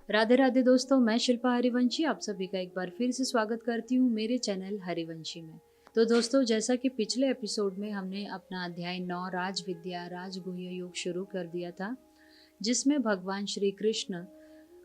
राधे राधे दोस्तों, मैं शिल्पा हरिवंशी आप सभी का एक बार फिर से स्वागत करती हूँ मेरे चैनल हरिवंशी में। तो दोस्तों, जैसा कि पिछले एपिसोड में हमने अपना अध्याय 9 राज विद्या राजगुह्य योग शुरू कर दिया था, जिसमें भगवान श्री कृष्ण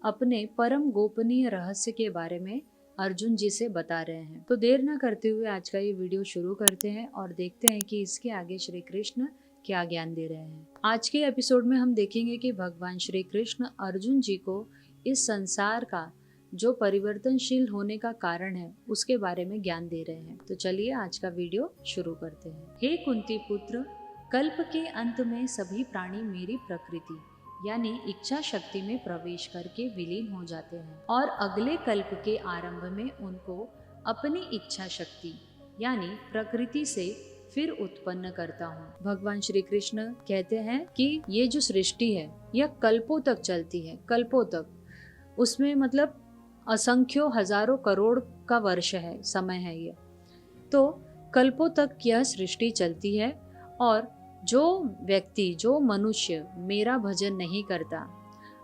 अपने परम गोपनीय रहस्य के बारे में अर्जुन जी से बता रहे हैं। तो देर न करते हुए आज का ये वीडियो शुरू करते हैं और देखते हैं कि इसके आगे श्री कृष्ण क्या ज्ञान दे रहे हैं। आज के एपिसोड में हम देखेंगे कि भगवान श्री कृष्ण अर्जुन जी को इस संसार का जो परिवर्तनशील होने का कारण है उसके बारे में ज्ञान दे रहे हैं। तो चलिए आज का वीडियो शुरू करते हैं। हे कुंती पुत्र, कल्प के अंत में सभी प्राणी मेरी प्रकृति यानी इच्छा शक्ति में प्रवेश करके विलीन हो जाते हैं और अगले कल्प के आरंभ में उनको अपनी इच्छा शक्ति यानी प्रकृति से फिर उत्पन्न करता हूँ। भगवान श्री कृष्ण कहते हैं कि ये जो सृष्टि है यह कल्पों तक चलती है, कल्पों तक, उसमें मतलब असंख्यों हजारों करोड़ का वर्ष है, समय है ये। तो कल्पों तक यह सृष्टि चलती है और जो व्यक्ति, जो मनुष्य मेरा भजन नहीं करता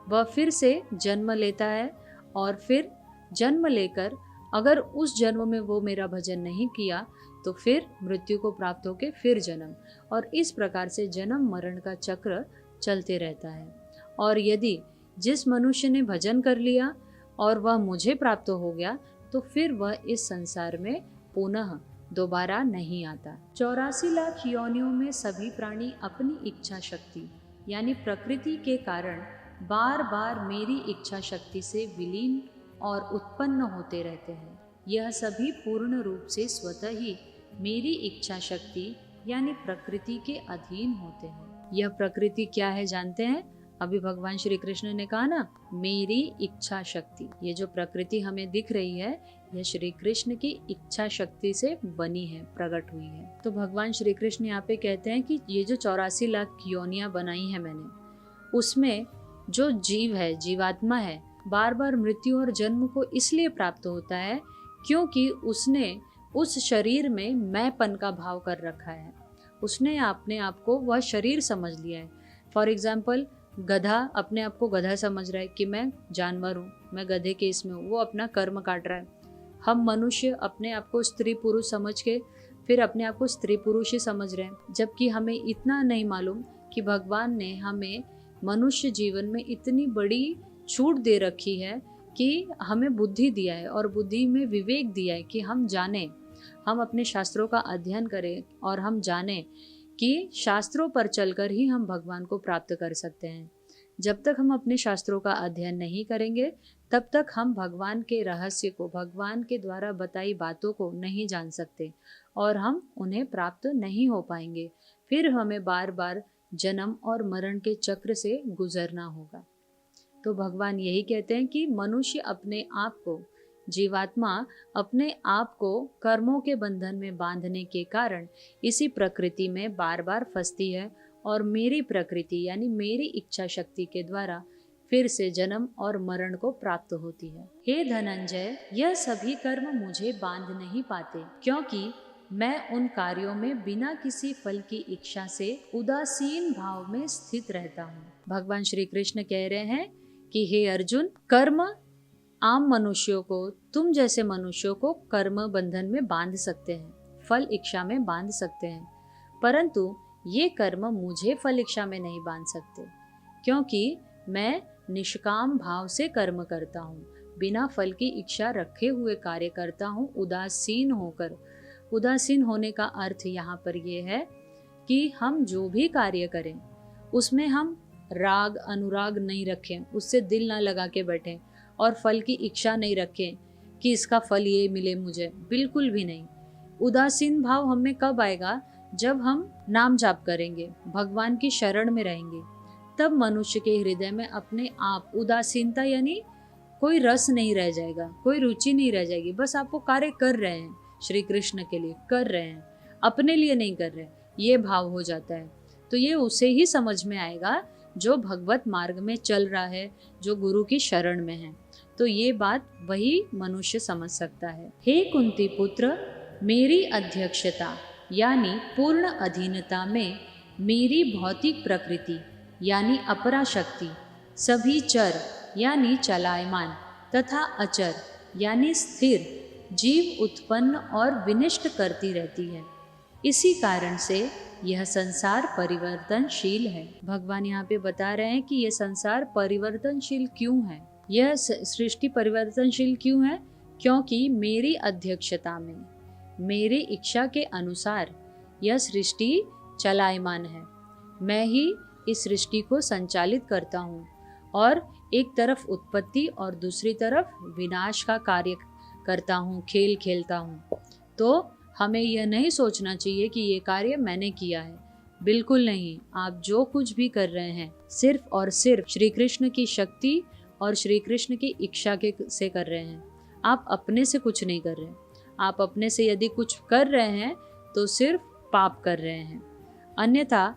वह फिर से जन्म लेता है और फिर जन्म लेकर अगर उस जन्म में वो मेरा भजन नहीं किया तो फिर मृत्यु को प्राप्त होके फिर जन्म, और इस प्रकार से जन्म मरण का चक्र चलते रहता है। और यदि जिस मनुष्य ने भजन कर लिया और वह मुझे प्राप्त हो गया तो फिर वह इस संसार में पुनः दोबारा नहीं आता। 84 लाख योनियों में सभी प्राणी अपनी इच्छा शक्ति यानी प्रकृति के कारण बार बार मेरी इच्छा शक्ति से विलीन और उत्पन्न होते रहते हैं। यह सभी पूर्ण रूप से स्वतः ही मेरी इच्छा शक्ति यानी प्रकृति के अधीन होते हैं। यह प्रकृति क्या है जानते हैं? अभी भगवान श्री कृष्ण ने कहा ना, मेरी इच्छा शक्ति। ये जो प्रकृति हमें दिख रही है यह श्री कृष्ण की इच्छा शक्ति से बनी है, प्रकट हुई है। तो भगवान श्री कृष्ण यहाँ पे कहते हैं कि ये जो 84 लाख योनियां बनाई है मैंने, उसमें जो जीव है, जीवात्मा है, बार बार मृत्यु और जन्म को इसलिए प्राप्त होता है क्योंकि उसने उस शरीर में मैंपन का भाव कर रखा है। उसने अपने आप को वह शरीर समझ लिया है। फॉर एग्जाम्पल, गधा अपने आप को गधा समझ रहा है कि मैं जानवर हूँ, मैं गधे के इसमें हूँ, वो अपना कर्म काट रहा है। हम मनुष्य अपने आप को स्त्री पुरुष समझ के फिर अपने आप को स्त्री पुरुष ही समझ रहे हैं, जबकि हमें इतना नहीं मालूम कि भगवान ने हमें मनुष्य जीवन में इतनी बड़ी छूट दे रखी है कि हमें बुद्धि दिया है और बुद्धि में विवेक दिया है कि हम जाने, हम अपने शास्त्रों का अध्ययन करें और हम जाने कि शास्त्रों पर चलकर ही हम भगवान को प्राप्त कर सकते हैं। जब तक हम अपने शास्त्रों का अध्ययन नहीं करेंगे तब तक हम भगवान के रहस्य को, भगवान के द्वारा बताई बातों को नहीं जान सकते और हम उन्हें प्राप्त नहीं हो पाएंगे। फिर हमें बार बार जन्म और मरण के चक्र से गुजरना होगा। तो भगवान यही कहते हैं कि मनुष्य अपने आप को, जीवात्मा अपने आप को कर्मों के बंधन में बांधने के कारण इसी प्रकृति में बार बार फंसती है और मेरी प्रकृति यानी मेरी इच्छा शक्ति के द्वारा फिर से जन्म और मरण को प्राप्त होती है। हे धनंजय, यह सभी कर्म मुझे बांध नहीं पाते क्योंकि मैं उन कार्यों में बिना किसी फल की इच्छा से उदासीन भाव में स्थित रहता हूँ। भगवान श्री कृष्ण कह रहे हैं कि हे अर्जुन, कर्म आम मनुष्यों को, तुम जैसे मनुष्यों को कर्म बंधन में बांध सकते हैं, फल इच्छा में बांध सकते हैं, परंतु ये कर्म मुझे फल इच्छा में नहीं बांध सकते क्योंकि मैं निष्काम भाव से कर्म करता हूँ, बिना फल की इच्छा रखे हुए कार्य करता हूँ, उदासीन होकर। उदासीन होने का अर्थ यहाँ पर यह है कि हम जो भी कार्य करें उसमें हम राग अनुराग नहीं रखें, उससे दिल ना लगा के बैठें और फल की इच्छा नहीं रखें कि इसका फल ये मिले मुझे, बिल्कुल भी नहीं। उदासीन भाव हमें कब आएगा? जब हम नाम जाप करेंगे, भगवान की शरण में रहेंगे, तब मनुष्य के हृदय में अपने आप उदासीनता यानी कोई रस नहीं रह जाएगा, कोई रुचि नहीं रह जाएगी। बस आप वो कार्य कर रहे हैं, श्री कृष्ण के लिए कर रहे हैं, अपने लिए नहीं कर रहे, ये भाव हो जाता है। तो ये उसे ही समझ में आएगा जो भगवत मार्ग में चल रहा है, जो गुरु की शरण में है। तो ये बात वही मनुष्य समझ सकता है। हे कुंती पुत्र, मेरी अध्यक्षता यानी पूर्ण अधीनता में मेरी भौतिक प्रकृति यानी अपरा शक्ति, सभी चर यानी चलायमान तथा अचर यानी स्थिर जीव उत्पन्न और विनिष्ट करती रहती है। इसी कारण से यह संसार परिवर्तनशील है। भगवान यहाँ पे बता रहे हैं कि यह संसार परिवर्तनशील क्यों है। यह सृष्टि परिवर्तनशील क्यों है? क्योंकि मेरी अध्यक्षता में, मेरी इच्छा के अनुसार यह सृष्टि चलायमान है। मैं ही इस सृष्टि को संचालित करता हूँ और एक तरफ उत्पत्ति और दूसरी तरफ विनाश का कार्य करता हूँ, खेल खेलता हूँ। तो हमें यह नहीं सोचना चाहिए कि ये कार्य मैंने किया है। बिल्कुल नहीं। आप जो कुछ भी कर रहे हैं सिर्फ और सिर्फ श्री कृष्ण की शक्ति और श्री कृष्ण की इच्छा के से कर रहे हैं। आप अपने से कुछ नहीं कर रहे। आप अपने से यदि कुछ कर रहे हैं तो सिर्फ पाप कर रहे हैं, अन्यथा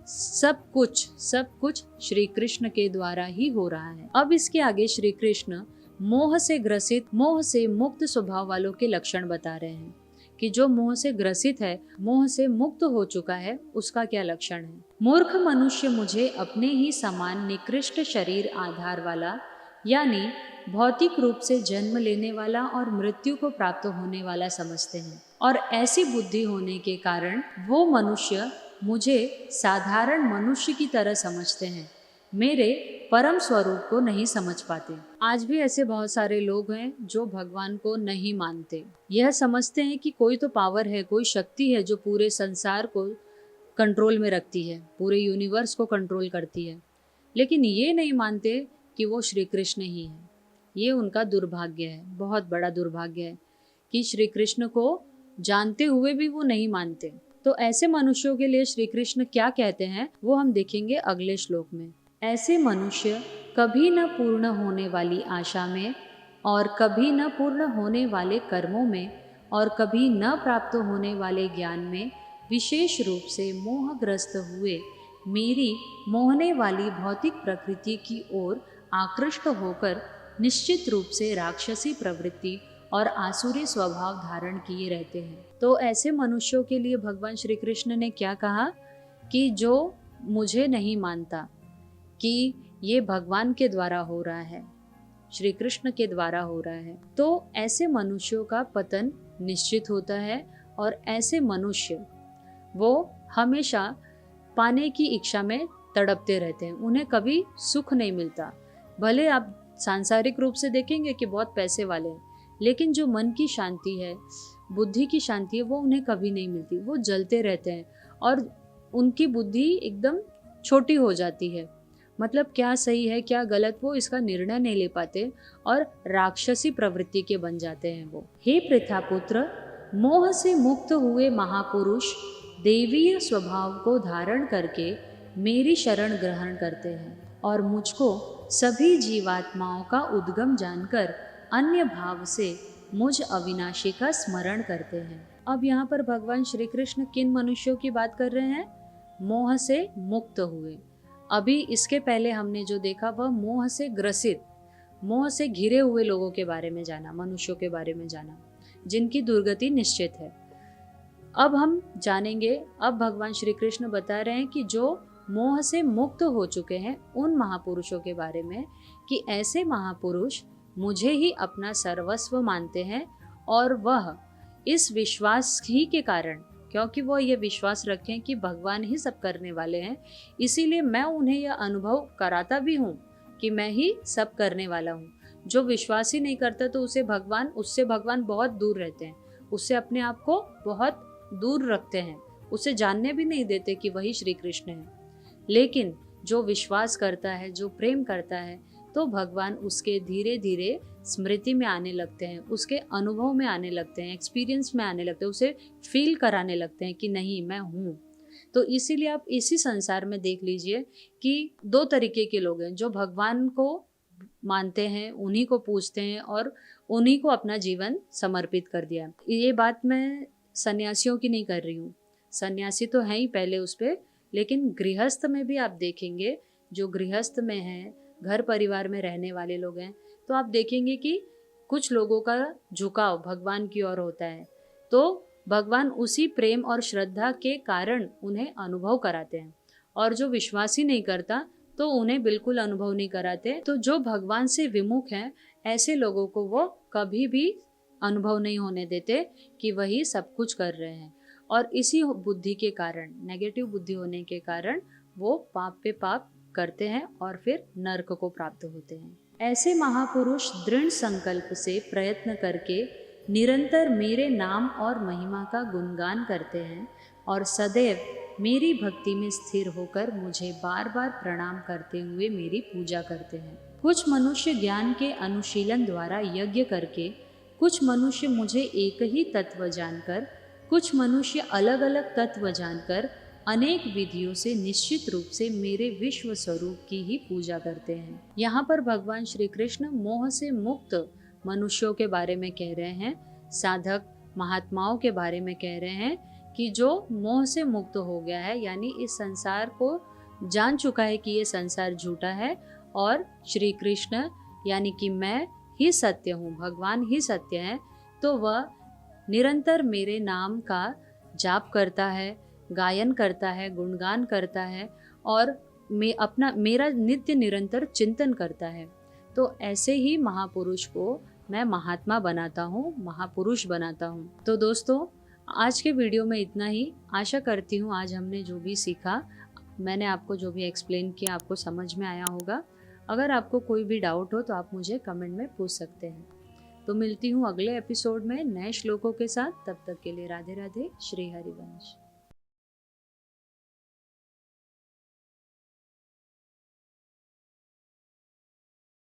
सब कुछ श्री कृष्ण के द्वारा ही हो रहा है। अब इसके आगे श्री कृष्ण मोह से ग्रसित, मोह से मुक्त स्वभाव वालों के लक्षण बता रहे हैं कि जो मोह से ग्रसित है, मोह से मुक्त हो चुका है, उसका क्या लक्षण है। मूर्ख मनुष्य मुझे अपने ही समान निकृष्ट शरीर आधार वाला यानी भौतिक रूप से जन्म लेने वाला और मृत्यु को प्राप्त होने वाला समझते हैं, और ऐसी बुद्धि होने के कारण वो मनुष्य मुझे साधारण मनुष्य की तरह समझते हैं, मेरे परम स्वरूप को नहीं समझ पाते। आज भी ऐसे बहुत सारे लोग हैं जो भगवान को नहीं मानते। यह समझते हैं कि कोई तो पावर है, कोई शक्ति है जो पूरे संसार को कंट्रोल में रखती है, पूरे यूनिवर्स को कंट्रोल करती है, लेकिन ये नहीं मानते कि वो श्री कृष्ण ही है। ये उनका दुर्भाग्य है, बहुत बड़ा दुर्भाग्य है कि श्री कृष्ण को जानते हुए भी वो नहीं मानते। तो ऐसे मनुष्यों के लिए श्री कृष्ण क्या कहते हैं वो हम देखेंगे अगले श्लोक में। ऐसे मनुष्य कभी न पूर्ण होने वाली आशा में और कभी न पूर्ण होने वाले कर्मों में और कभी न प्राप्त होने वाले ज्ञान में विशेष रूप से मोहग्रस्त हुए मेरी मोहने वाली भौतिक प्रकृति की ओर आकृष्ट होकर निश्चित रूप से राक्षसी प्रवृत्ति और आसुरी स्वभाव धारण किए रहते हैं। तो ऐसे मनुष्यों के लिए भगवान श्री कृष्ण ने क्या कहा कि जो मुझे नहीं मानता कि ये भगवान के द्वारा हो रहा है, श्री कृष्ण के द्वारा हो रहा है, तो ऐसे मनुष्यों का पतन निश्चित होता है। और ऐसे मनुष्य वो हमेशा पाने की इच्छा में तड़पते रहते हैं, उन्हें कभी सुख नहीं मिलता। भले आप सांसारिक रूप से देखेंगे कि बहुत पैसे वाले हैं, लेकिन जो मन की शांति है, बुद्धि की शांति है, वो उन्हें कभी नहीं मिलती। वो जलते रहते हैं और उनकी बुद्धि एकदम छोटी हो जाती है। मतलब क्या सही है क्या गलत वो इसका निर्णय नहीं ले पाते और राक्षसी प्रवृत्ति के बन जाते हैं वो। हे प्रथापुत्र, मोह से मुक्त हुए महापुरुष देवीय स्वभाव को धारण करके मेरी शरण ग्रहण करते हैं और मुझको सभी जीवात्माओं का उद्गम जानकर अन्य भाव से मुझ अविनाशी का स्मरण करते हैं। अब यहाँ पर भगवान श्री कृष्ण किन मनुष्यों की बात कर रहे हैं? मोह से मुक्त हुए। अभी इसके पहले हमने जो देखा वह मोह से ग्रसित, मोह से घिरे हुए लोगों के बारे में जाना, मनुष्यों के बारे में जाना जिनकी दुर्गति निश्चित है। अब हम जानेंगे, अब भगवान श्री कृष्ण बता रहे हैं कि जो मोह से मुक्त हो चुके हैं उन महापुरुषों के बारे में, कि ऐसे महापुरुष मुझे ही अपना सर्वस्व मानते हैं और वह इस विश्वास ही के कारण, क्योंकि वो ये विश्वास रखें कि भगवान ही सब करने वाले हैं, इसीलिए मैं उन्हें यह अनुभव कराता भी हूँ कि मैं ही सब करने वाला हूँ। जो विश्वास ही नहीं करता तो उससे भगवान बहुत दूर रहते हैं, उससे अपने आप को बहुत दूर रखते हैं, उसे जानने भी नहीं देते कि वही श्री कृष्ण है। लेकिन जो विश्वास करता है, जो प्रेम करता है, तो भगवान उसके धीरे धीरे स्मृति में आने लगते हैं, उसके अनुभव में आने लगते हैं, एक्सपीरियंस में आने लगते हैं, उसे फील कराने लगते हैं कि नहीं मैं हूँ। तो इसीलिए आप इसी संसार में देख लीजिए कि दो तरीके के लोग हैं, जो भगवान को मानते हैं, उन्हीं को पूजते हैं और उन्हीं को अपना जीवन समर्पित कर दिया। ये बात मैं सन्यासियों की नहीं कर रही हूँ, सन्यासी तो है ही पहले उस पर, लेकिन गृहस्थ में भी आप देखेंगे, जो गृहस्थ में हैं, घर परिवार में रहने वाले लोग हैं, तो आप देखेंगे कि कुछ लोगों का झुकाव भगवान की ओर होता है, तो भगवान उसी प्रेम और श्रद्धा के कारण उन्हें अनुभव कराते हैं। और जो विश्वास ही नहीं करता तो उन्हें बिल्कुल अनुभव नहीं कराते। तो जो भगवान से विमुख हैं, ऐसे लोगों को वो कभी भी अनुभव नहीं होने देते कि वही सब कुछ कर रहे हैं। और इसी बुद्धि के कारण, नेगेटिव बुद्धि होने के कारण वो पाप पे पाप करते हैं और फिर नर्क को प्राप्त होते हैं। ऐसे महापुरुष दृढ़ संकल्प से प्रयत्न करके निरंतर मेरे नाम और महिमा का गुणगान करते हैं और सदैव मेरी भक्ति में स्थिर होकर मुझे बार बार प्रणाम करते हुए मेरी पूजा करते हैं। कुछ मनुष्य ज्ञान के अनुशीलन द्वारा यज्ञ करके, कुछ मनुष्य मुझे एक ही तत्व जानकर, कुछ मनुष्य अलग अलग तत्व जानकर अनेक विधियों से निश्चित रूप से मेरे विश्व स्वरूप की ही पूजा करते हैं। यहाँ पर भगवान श्री कृष्ण मोह से मुक्त मनुष्यों के बारे में कह रहे हैं, साधक महात्माओं के बारे में कह रहे हैं कि जो मोह से मुक्त हो गया है, यानी इस संसार को जान चुका है कि ये संसार झूठा है और श्री कृष्ण यानी कि मैं ही सत्य हूँ, भगवान ही सत्य है, तो वह निरंतर मेरे नाम का जाप करता है, गायन करता है, गुणगान करता है और मेरा नित्य निरंतर चिंतन करता है। तो ऐसे ही महापुरुष को मैं महात्मा बनाता हूँ, महापुरुष बनाता हूँ। तो दोस्तों, आज के वीडियो में इतना ही। आशा करती हूँ आज हमने जो भी सीखा, मैंने आपको जो भी एक्सप्लेन किया, आपको समझ में आया होगा। अगर आपको कोई भी डाउट हो तो आप मुझे कमेंट में पूछ सकते हैं। तो मिलती हूँ अगले एपिसोड में नए श्लोकों के साथ। तब तक के लिए राधे राधे। श्री हरिवंश।